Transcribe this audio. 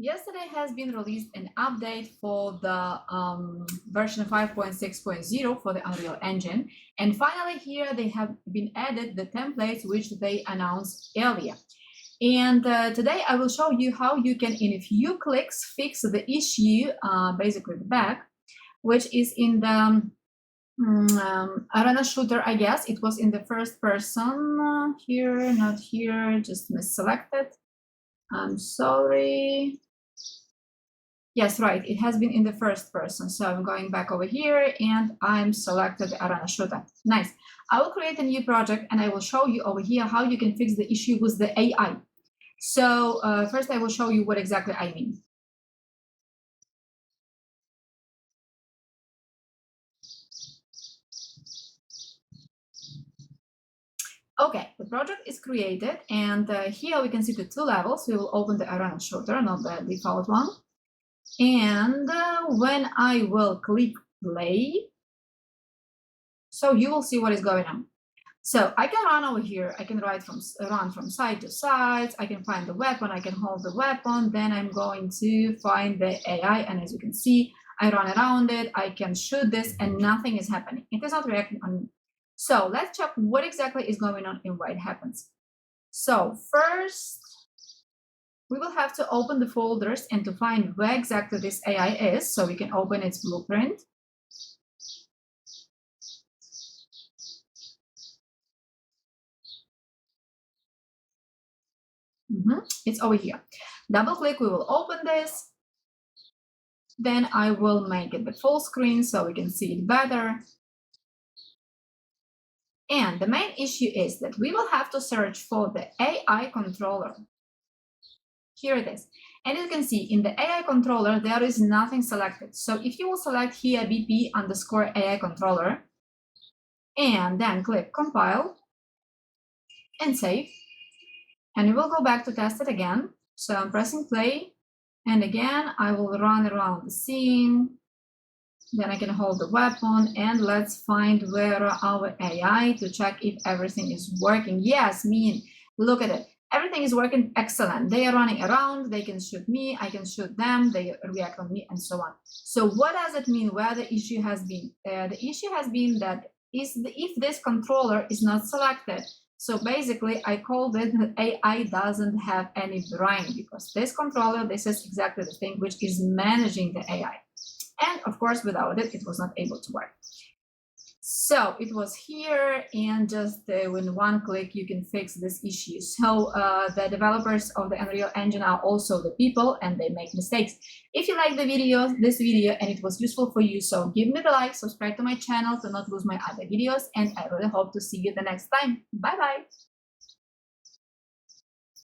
yesterday has been released an update for the version 5.6.0 for the Unreal Engine. And finally here they have been added the templates which they announced earlier. And today I will show you how you can, in a few clicks, fix the issue, basically the bug, which is in the arena shooter, I guess. It was in the first person, here, not here, just misselected. I'm sorry. Yes, right, it has been in the first person. So I'm going back over here and I'm selected the arena shooter. Nice. I will create a new project and I will show you over here how you can fix the issue with the AI. So first I will show you what exactly I mean. Okay, the project is created and here we can see the two levels. We will open the arena shooter, not the default one. And when I will click play, so you will see what is going on. So I can run over here. I can run from side to side. I can find the weapon. I can hold the weapon. Then I'm going to find the AI. And as you can see, I run around it. I can shoot this and nothing is happening. It is not reacting on me. So let's check what exactly is going on and why it happens. So first, we will have to open the folders and to find where exactly this AI is. So we can open its blueprint. It's over here. Double click, we will open this. Then I will make it the full screen so we can see it better. And the main issue is that we will have to search for the AI controller. Here it is. And you can see in the AI controller, there is nothing selected. So if you will select here BP_AI controller, and then click compile and save, and we will go back to test it again. So I'm pressing play, and again, I will run around the scene. Then I can hold the weapon, and let's find where our AI to check if everything is working. Yes, look at it. Everything is working excellent. They are running around, they can shoot me, I can shoot them, they react on me, and so on. So what does it mean where the issue has been? The issue has been that if this controller is not selected, so basically I called it that AI doesn't have any brain, because this controller, this is exactly the thing which is managing the AI. And of course, without it, it was not able to work. So it was here, and just with one click, you can fix this issue. So the developers of the Unreal Engine are also the people, and they make mistakes. If you like this video, and it was useful for you, so give me the like, subscribe to my channel to not lose my other videos, and I really hope to see you the next time. Bye-bye.